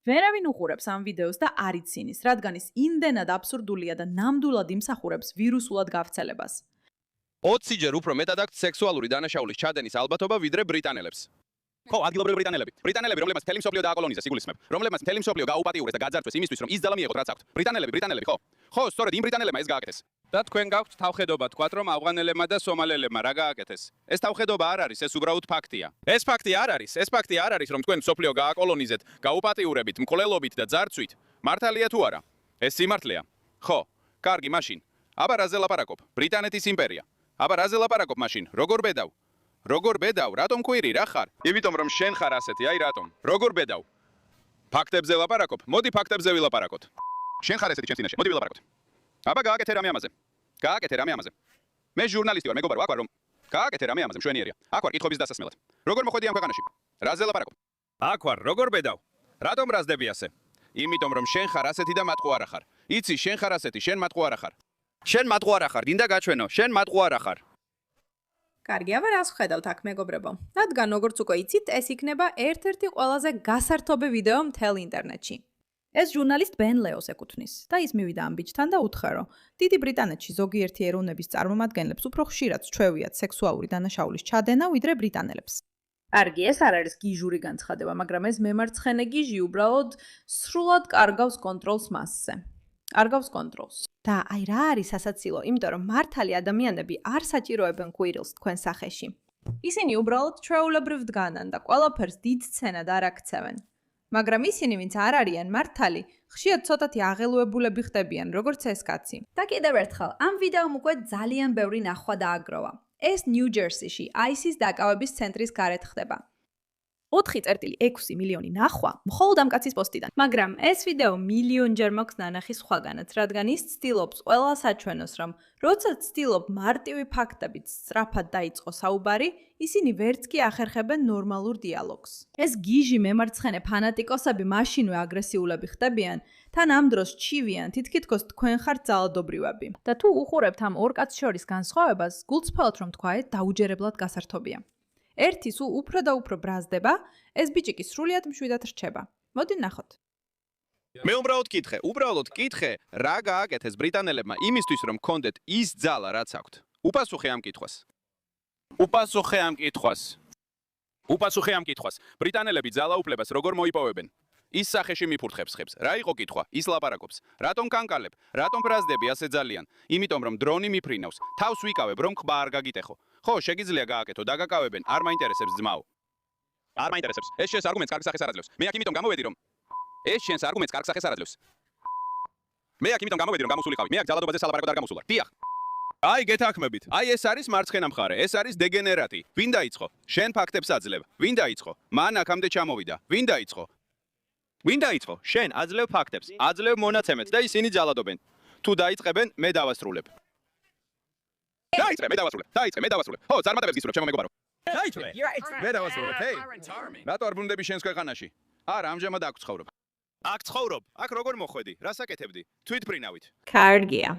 ვერავინ უყურებს ამ ვიდეოს და არ ცინის, რადგან ის იმდენად აბსურდულია და ნამდვილად იმსახურებს ვირუსულად გავრცელებას. 20-ჯერ უფრო მეტად აქვთ სექსუალური დანაშაულის ჩადენის ალბათობა ვიდრე ბრიტანელებს. ხო, ადგილობრივი ბრიტანელები. ბრიტანელები, რომლებმაც მთელი მსოფლიო დააკოლონიზეს, იგულისხმებ. რომლებმაც მთელი მსოფლიო გააუპატიურეს და გაძარცვეს იმისთვის, რომ ის ძალა მიეღოთ, რაც აქვთ. ბრიტანელები, ხო. ხო, სწორედ იმ ბრიტანელებმა ეს გააკეთეს. და თქვენ გაქვთ თავხედობა თქვათ, რომ ავღანელებმა და სომალელებმა რა გააკეთეს. ეს თავხედობა არ არის, ეს უბრალოდ ფაქტია. ეს ფაქტი არ არის, რომ თქვენ მსოფლიო გააკოლონიზეთ, გაუპატიურებით, მკვლელობით და ძარცვით. მართალია თუ არა? ეს სიმართლეა. ხო, კარგი, მაშინ. აბა რაზე ლაპარაკობ? ბრიტანეთის იმპერია. აბა რაზე ლაპარაკობ მაშინ? როგორ ბედავ? როგორ ბედავ? რატომ კვირი, რა ხარ? იმიტომ რომ შენ ხარ ასეთი, აი რატომ? როგორ ბედავ? ფაქტებზე ლაპარაკობ? მოდი ფაქტებზე ვილაპარაკოთ. შენ ხარ ესეთი ჩემს წინაშე. მოდი ვილაპარაკოთ. აბა გააკეთე რამე ამაზე. გააკეთე რამე ამაზე. მე ჟურნალისტი ვარ, მეგობარო, აქ ვარ რომ გააკეთე რამე ამაზე, მშვენიერია. აქ ვარ კითხვის დასასმელად. როგორ მოხვედი ამ ქვეყანაში? რაზე ლაპარაკობ? აქ ვარ, როგორ ბედავ? რატომ რაზდები ასე? იმიტომ რომ შენ ხარ ასეთი და მატყუ არა ხარ. იცი, შენ ხარ ასეთი, შენ მატყუ არა ხარ. შენ მატყუ არა ხარ, დინდა გაჩვენო, შენ მატყუ არა ხარ. კარგი, აბა რას ვხედავთ აქ მეგობრებო? რადგან როგორც უკვე იცით, ეს იქნება ერთ-ერთი ყველაზე გასართობი ვიდეო მთელ ინტერნეტში. ეს ჟურნალისტ ბენ ლეოს ეკუთვნის და ის მივიდა ამ ბიჭთან და უთხრა, რომ დიდი ბრიტანეთში ზოგიერთი ეროვნების წარმომადგენლებს უფრო ხშირად სჩვევიათ სექსუალური დანაშაულის ჩადენა ვიდრე ბრიტანელებს. კარგი, ეს არ არის გიჟური განცხადება, მაგრამ ეს მემარცხენე გიჟი უბრალოდ სრულად კარგავს კონტროლს მასზე. კარგავს კონტროლს. და აი რა არის სასაცილო, იმიტომ რომ მართალი ადამიანები არ საჭიროებენ კვირილს თქვენ სახეში. ისინი უბრალოდ ჩვეულებრივ დგანან და ყველაფერს დიდ სცენად არ აქცევენ. მაგრამ ისინი, ვინც არ არიან მართალი, ხშირად ცოტათი აღელვებულები ხდებიან, როგორც ეს კაცი. და კიდევ ერთხელ, ამ ვიდეომ უკვე ძალიან ბევრი ნახვა დააგროვა. ეს ნიუ-ჯერსიში, ISIS დაკავების ცენტრის გარეთ ხდება. 4.6 მილიონი ნახვა მხოლოდ ამ კაცის პოსტიდან. მაგრამ ეს ვიდეო მილიონჯერ მოქვს ნანახი სხვაგანაც, რადგან ის ცდილობს ყველას აჩვენოს, რომ როცა ცდილობ მარტივი ფაქტებით სწრაფად დაიწყო საუბარი, ისინი ვერც კი ახერხებენ ნორმალურ დიალოგს. ეს გიჟი მემარცხენე ფანატიკოსები მაშინვე აგრესიულები ხდებიან, თან ამ დროს ჩივიან, თითქოს თქვენ ხართ ძალადობრიუები. და თუ უყურებთ ამ ორ კაცს შორის განსხვავებას, გულწრფელად რომ თქვა, დაუჯერებლად გასართობია. ერთი სულ უფრო და უფრო ბრაზდება, ეს ბიჭი კი სრულიად მშვიდად რჩება. მოდი ნახოთ. მე უბრალოდ კითხე, რა გააკეთეს ბრიტანელებმა იმისთვის, რომ გქონდეთ ის ძალა, რაც აქვთ. უპასუხე ამ კითხვას. ბრიტანელები ძალაუფლებას როგორ მოიპოვებენ? ის სახეში მიფურთხებს ხებს. რა იყო კითხვა? ის ლაპარაკობს. რატომ კანკალებ? რატომ ბრაზდები ასე ძალიან? იმიტომ რომ დრონი მიფრინავს. თავს ვიკავებ, რომ ყბა არ გაგიტეხო. ხო, შეგიძლია გააკეთო, დაგაკავებენ, არ მაინტერესებს ძმაო. არ მაინტერესებს. ეს შენს არგუმენტს კარგ სახეს არ აძლევს. მე აქ იმიტომ გამოვედი, რომ ეს შენს არგუმენტს კარგ სახეს არ აძლევს. მე აქ იმიტომ გამოვედი, რომ გამოსულიყავი. მე აქ ძალადობაზე სალაპარაკოდ არ გამოსულვარ. დიახ. აი, გეთანხმებით. აი, ეს არის მარცხენა მხარე, ეს არის დეგენერატი. ვინ დაიწყო? შენ ფაქტებს აძლევ. ვინ დაიწყო? მან აქამდე ჩამოვიდა. ვინ დაიწყო? შენ აძლევ ფაქტებს, აძლევ მონაცემებს და ისინი ძალადობენ. თუ დაიწყებენ, მე დავასრულებ. დაიწყე, მე დავასრულებ. ხო, წარმატებებს გისურვებ, ჩემო მეგობარო. დაიწყე. მე დავასრულებ, ჰეი. რატო არ ბრუნდები შენს ქვეყანაში? არა, ამჟამად აქ ცხოვრობ. აქ ცხოვრობ? აქ როგორ მოხვედი? რას აკეთებდი? თვითფრინავით. კარგია.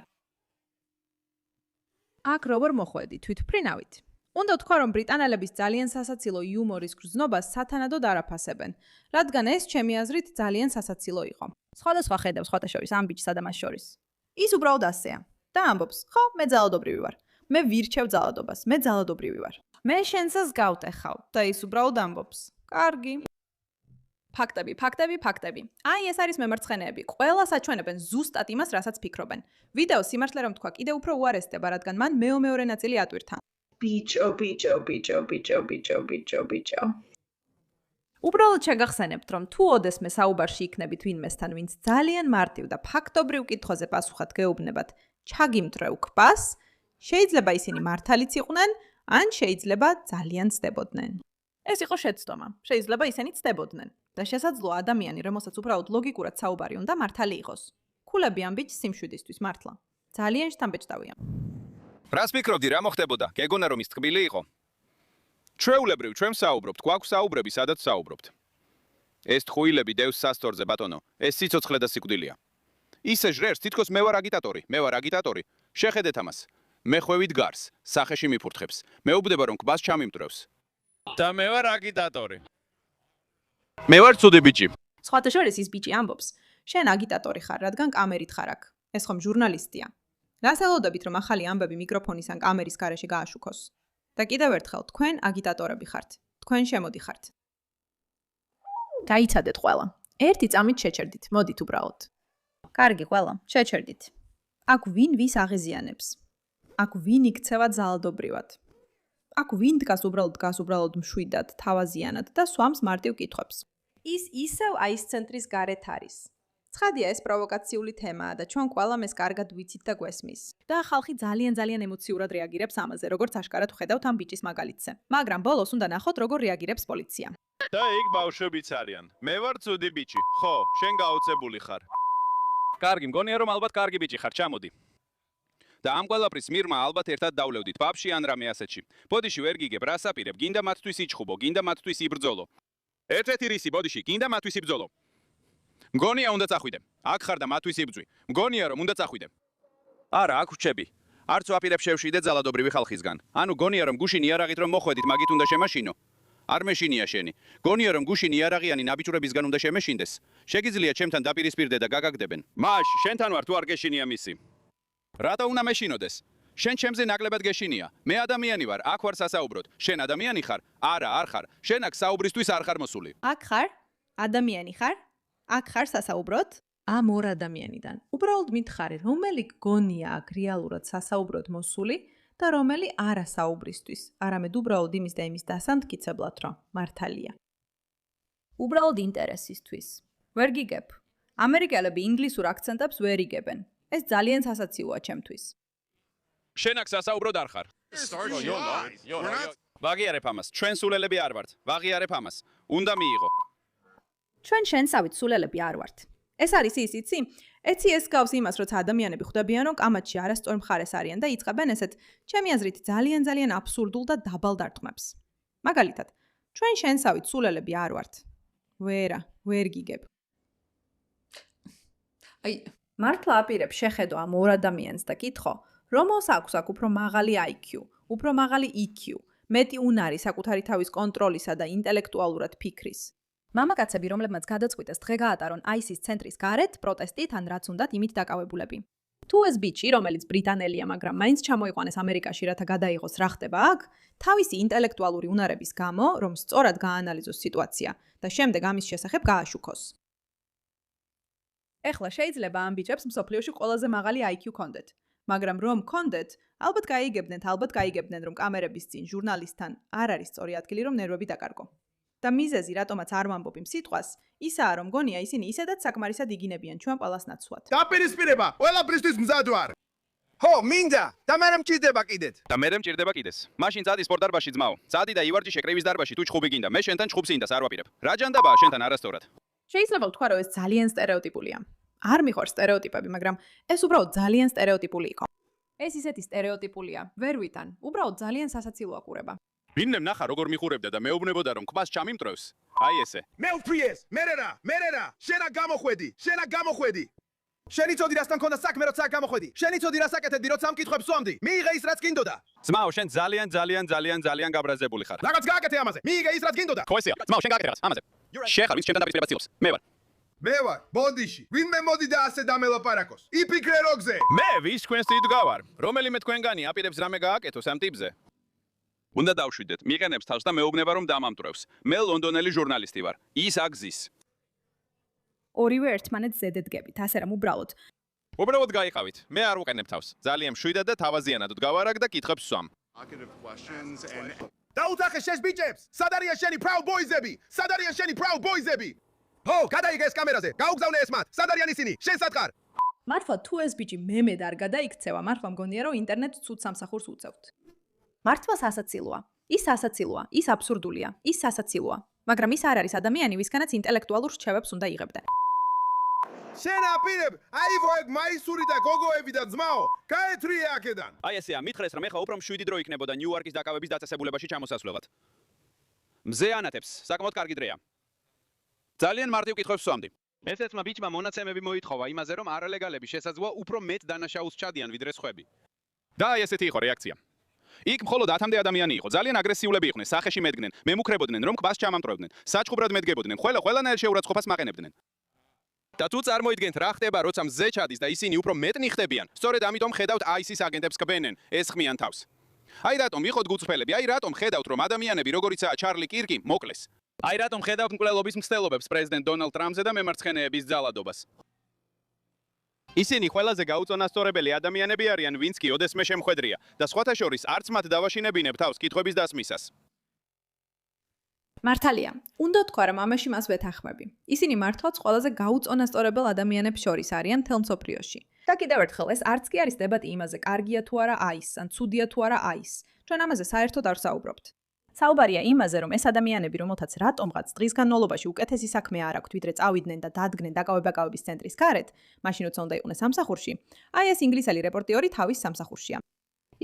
აქ როგორ მოხვედი? თვითფრინავით. უნდა ვთქვა, რომ ბრიტანელების ძალიან სასაცილო იუმორის გრძნობას სათანადოდ არაფასებენ, რადგან ეს ჩემი აზრით ძალიან სასაცილო იყო. სხვადასხვა ხედავს სხვათა შორის ამ ბიჭსა და მას შორის. ის უბრალოდ ასეა და ამბობს, ხო, მე ძალადობრივი ვარ. მე ვირჩევ ძალადობას, მე ძალადობრივი ვარ. მე შენსას გავტეხავ და ის უბრალოდ ამბობს. კარგი. ფაქტები. აი, ეს არის მემარცხენეები. ყველას აჩვენებენ ზუსტად იმას, რასაც ფიქრობენ. ვიდეო სიმართლე რომ თქვა, კიდევ უფრო უარესდება, რადგან მან მეორე ნაწილი ატვირთა. Bicho. უბრალოდ შეგახსენებთ, რომ თუ ოდესმე საუბარში იქნებით ვინმესთან, ვინც ძალიან მარტივ და ფაქტობრივ კითხვაზე პასუხად გეუბნებათ, ჩაგიმტრევ ქვას, შეიძლება ისინი მართალიც იყვნენ, ან შეიძლება ძალიან ცდებოდნენ. ეს იყო შეცდომა. შეიძლება ისინი ცდებოდნენ და შესაძლოა ადამიანი, რომელსაც უბრალოდ ლოგიკურად საუბარი უნდა, მართალი იყოს. ქულები ამ ბიჭს სიმშვიდისთვის მართლა. ძალიან შთამბეჭდავია. რას ფიქრობდი, რა მოხდებოდა? გეგონა რომ ის ტკბილი იყო? ჩვეულებრივ ჩვენ საუბრობთ, გვაქვს საუბრები, სადაც საუბრობთ. ეს თხუილები დევს სასტორზე, ბატონო. ეს სიცოცხლე და სიკვდილია. ისე ჟრერს, თითქოს მე ვარ აგიტატორი. შეხედეთ ამას. მე ხვევით გარს, სახეში მიფურთხებს. მეუბნება რომ კბას ჩამიმტრევს. და მე ვარ აგიტატორი. მე ვარ ცუდი ბიჭი. სხვათა შორის ის ბიჭი ამბობს, შენ აგიტატორი ხარ, რადგან კამერით ხარ აქ. ეს ხომ ჟურნალისტია. რას ელოდებით, რომ ახალი ამბები მიკროფონის ან კამერის გარეშე გააშუქოს? და კიდევ ერთხელ, თქვენ აგიტატორები ხართ. თქვენ შემოდიხართ. გაიცადეთ ყველა. ერთი წამით შეჩერდით, მოდით უბრალოდ. კარგი ყველა, შეჩერდით. აქ ვინ ვის აღეზიანებს? აქ ვინ იქცევა ძალადობრივად? აქ ვინ დგას უბრალოდ მშვიდად, თავაზიანად და სვამს მარტივ კითხვებს? ის ისევ აის ცენტრის გარეთ არის. ცხადია, ეს პროვოკაციული თემაა და ჩვენ ყველამ ეს კარგად ვიცით და გვესმის. და ხალხი ძალიან ემოციურად რეაგირებს ამაზე, როგორც აშკარად ვხედავთ ამ ბიჭის მაგალითზე. მაგრამ ბოლოს უნდა ნახოთ, როგორ რეაგირებს პოლიცია. და იქ ბავშვებიც არიან. მე ვარ ცუდი ბიჭი. ხო, შენ გაოცებული ხარ. კარგი, მგონია რომ ალბათ კარგი ბიჭი ხარ, ჩამოდი. და ამ ყველაფრის მირმა ალბათ ერთად დავლევდით ბაბში ან რამე ასეთში. ბოდიში ვერ გიგებ, რას აპირებ? გინდა მათთვის იჩხუბო, გინდა მათთვის იბრძოლო. ერთ-ერთი რისი, ბოდიში, გინდა მათთვის იბრძოლო. მგონია უნდა წახვიდე. აქ ხარ და მათთვის იბრძვი. მგონია რომ უნდა წახვიდე. არა, აქ ვჩები. არც ვაპირებ შევშვიდე ძალადობრივი ხალხისგან. ანუ გონია რომ გუშინ იარაღით რომ მოხვედით, მაგით უნდა შემაშინო. არ მეშინია შენი. გონია რომ გუშინ იარაღიანი ნაბიჯურებისგან უნდა შემეშინდეს. შეგიძლია ჩემთან დაპირისპირდე და გაგაგდებენ. მაშ, შენთან ვარ თუ არ გეშინია მისი? რატო უნდა მეშინოდეს? შენ ჩემზე ნაკლებად გეშინია. მე ადამიანი ვარ, აქ ვარ სასაუბროდ. შენ ადამიანი ხარ? არა, არ ხარ. შენ აქ საუბრისთვის არ ხარ მოსული. აქ ხარ? ადამიანი ხარ? აქ ხარ სასაუბროდ? ამ ორ ადამიანიდან. უბრალოდ მითხარი, რომელი გონია აქ რეალურად სასაუბროდ მოსული და რომელი არა საუბრისთვის, არამედ უბრალოდ იმის და იმის დასამტკიცებლად, რომ მართალია. უბრალოდ ინტერესისთვის. ვერ გიგებ. ამერიკელები ინგლისურ აქცენტებს ვერ იგებენ. ეს ძალიან სასაცილოა ჩემთვის. შენ აქ სასაუბროდ არ ხარ. ვაღიარებ ამას. ჩვენ სულელები არ ვართ. ვაღიარებ ამას. უნდა მიიღო. ჩვენ შენსავით სულელები არ ვართ. ეს არის ის, იცი? ეცი ეს გავს იმას, როცა ადამიანები ხვდებიან, რომ კამათში არასწორ მხარეს არიან და იწყებენ ესეთ, ჩემი აზრით, ძალიან აბსურდულ და დაბალ დარტყმებს. მაგალითად, ჩვენ შენსავით სულელები არ ვართ. ვერ გიგებ. მართლა აპირებ შეხედო ამ ორ ადამიანს და კითხო, რომელს აქვს აქ უფრო მაღალი IQ, უფრო მაღალი EQ, მეტი უნარი საკუთარი თავის კონტროლისა და ინტელექტუალურად ფიქრის. მამაკაცები, რომლებმაც გადაწყვიტეს დღე გაატარონ აისის ცენტრის გარეთ პროტესტით ან რაც უნდათ იმით დაკავებულები. თუ ეს ბიჭი, რომელიც ბრიტანელია, მაგრამ მაინც ჩამოიყვანეს ამერიკაში, რათა გადაიღოს რა ხდება აქ, თავისი ინტელექტუალური უნარების გამო, რომ სწორად გაანალიზოს სიტუაცია და შემდეგ ამის შესახებ გააშუქოს. ეხლა შეიძლება ამ ბიჭებს მსოფლიოში ყველაზე მაღალი IQ კონდეთ, მაგრამ რომ კონდეთ, ალბათ გაიგებდნენ, რომ კამერების წინ ჟურნალისტთან არ არის სწორი ადგილი, რომ ნერვები დაკარგო. და მიზეზი, რატომაც არ ვამბობ იმ სიტყვას, ისაა, რომ გონია ისინი ისედაც საკმარისად იგინებიან ჩვენ ყველას ნაცვლად. დაპირისპირება, ყველაფრისთვის მზად ვარ. ხო, მინდა, და მე მჭირდება კიდეთ. და მე მჭირდება კიდეს. მაშინ წადი სპორტდარბაზში ძმაო. წადი და ივარჯიშე კრევის დარბაზში თუ ჩხუბი გინდა. მე შენთან ჩხუბს ინდას არ ვაპირებ. რა ჯანდაბაა შენთან არასწორად. შეიძლება ვთქვა, რომ ეს ძალიან სტერეოტიპულია. არ მიხვარს სტერეოტიპები, მაგრამ ეს უბრალოდ ძალიან სტერეოტიპული იყო. ეს ისეთი სტერეოტიპულია. ვერ ვიტან, უბრალოდ ძალიან სასაცილოა ყურება. ვინმე ნახა როგორ მიხურებდა და მეუბნებოდა რომ კვას ჩამიმტრევს. აი ესე. მე ვფრიეს, მე რა, შენა გამოხვედი. შენი წოდი რასთან ქონდა საქმე, როცა გამოხვედი. შენი წოდი რას აკეთებდი, როცა ამ კითხვებს სვამდი. მიიღე ის რაც გინდოდა. ძმაო, შენ ძალიან გაბრაზებული ხარ. რაღაც გააკეთე ამაზე. მიიღე ის რაც გინდოდა. ხო ესეა. ძმაო, შენ გააკეთე რაღაც ამაზე. შეხარ ვის ჩემთან დაპირისპირება ცდილობს. მე ვარ. ბოდიში. ვინმე მოდი და ასე დამელაპარაკოს. იფიქრე როგზე. მე ვის თქვენს დიდგავარ. რომელიმე თქვენგანი აპირებს რამე გააკეთოს ამ ტიპზე. უნდა დავშვიდეთ. მიყენებს თავს და მეუბნება რომ დამამტვრევს. მე ლონდონელი ჟურნალისტი ვარ. ის აგზის. ორივე ერთმანეთს ზედედგებით, ასე რომ უბრალოდ გაიყავით. მე არ ვუყენებ თავს. ძალიან მშვიდად და თავაზიანად ვდგავარაკ და კითხებს ვსვამ. დაუთახე შეს ბიჭებს. სად არიან შენი proud boys-ები? ხო, გადაიგე ეს კამერაზე. გაუგზავნე ეს მათ. სად არიან ისინი? შენ სად ხარ? მართლა თუ ეს ბიჭი მემედ არ გადაიქცევა, მართლა მგონია რომ ინტერნეტს ცუდ სამსახურს უწევთ. მართლა სასაცილოა. ის სასაცილოა, ის აბსურდულია, ის სასაცილოა. მაგრამ ის არ არის ადამიანი, ვისგანაც ინტელექტუალურ რჩევებს უნდა იღებდა. შენ აპირებ, აივოებ მაისური და გოგოები და ძმაო, გაეთრიე აქედან. აი ესეა, მითხრეს რომ ეხა უფრო მშვიდი დრო იქნებოდა ნიუ-იორკის დაკავების დაწესებულებაში ჩამოსასვლელად. მზე ანათებს, საკმაოდ კარგი დრეა. ძალიან მარტივ კითხვებს ვსვამდი. ესეცმა ბიჭმა მონაცემები მოითხოვა იმაზე, რომ არალეგალები შესაძლოა უფრო მეტ დანაშაულს ჩადიან ვიდრე სხვები. და აი ესეთი იყო რეაქცია. იქ მხოლოდ 10-მდე ადამიანი იყო. ძალიან აგრესიულები იყვნენ, სახეში მედგნენ, მემუქრებოდნენ, რომ ქვას ჩამამტვრევდნენ, საჩხუბრად მედგებოდნენ, ყველანაირ შეურაცხყოფას მაყენებდნენ. და თუ წარმოიდგენთ რა ხდება, როცა მზე ჩადის და ისინი უფრო მეტნი ხდებიან, სწორედ ამიტომ ხედავთ ISIS აგენტებს კბენენ, ესხმიან თავს. აი რატომ ვიყოთ გულწრფელები, აი რატომ ხედავთ, რომ ადამიანები, როგორიცაა ჩარლი კირკი, მოკლეს. აი რატომ ხედავთ მკვლელობის მცდელობებს პრეზიდენტ დონალდ ტრამპზე და მემარცხენეების ძალადობას. ისინი ყველაზე გაუწონასწორებელი ადამიანები არიან, ვინც კი ოდესმე შემხედრია და სხვათა შორის არც მათ დავაშინებინებ თავს კითხვების დასმისას. მართალია, უნდა თქვა, რომ ამაში მას ვეთანხმები. ისინი მართლაც ყველაზე გაუწონასწორებელ ადამიანებს შორის არიან მთელ მსოფლიოში. და კიდევ ერთხელ, ეს არც კი არის დებატი იმაზე, კარგია თუ არა ISIS, ან ცუდია თუ არა ISIS. ჩვენ ამაზე საერთოდ არ ვსაუბრობთ. საუბარია იმაზე, რომ ეს ადამიანები, რომელთაც რატომღაც დღის განმავლობაში უკეთესი საქმე არ აქვთ, ვიდრე წავიდნენ და დადგნენ დაკავებების ცენტრის გარეთ, მაშინ როცა უნდა იყვნენ სამსახურში, აი ეს ინგლისელი რეპორტიორი თავის სამსახურშია.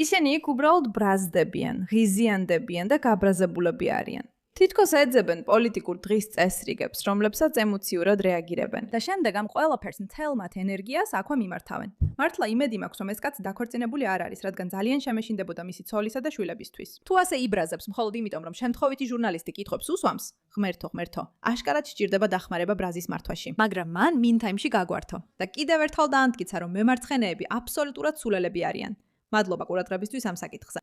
ისინი იქ უბრალოდ ბრაზდებიან, ღიზიანდებიან და გაბრაზებულები არიან. თითქოს ეძებენ პოლიტიკურ დღის წესრიგებს, რომლებსაც ემოციურად რეაგირებენ და შემდეგ ამ ყველაფერს მთელ მათ ენერგიას აქვე მიმართავენ. მართლა იმედი მაქვს, რომ ეს კაცი დაქორწინებული არ არის, რადგან ძალიან შემეშინდებოდა მისი ცოლისა და შვილებისთვის. თუ ასე იბრაზებს მხოლოდ იმიტომ, რომ შემთხვევითი ჟურნალისტი კითხვებს უსვამს, ღმერთო, აშკარად სჭირდება დახმარება ბრაზის მართვაში. მაგრამ მან meantime-ში გაგვართო და კიდევ ერთხელ დაამტკიცა, რომ მემარცხენეები აბსოლუტურად სულელები არიან. მადლობა ყურადღებისთვის ამ საკითხზე.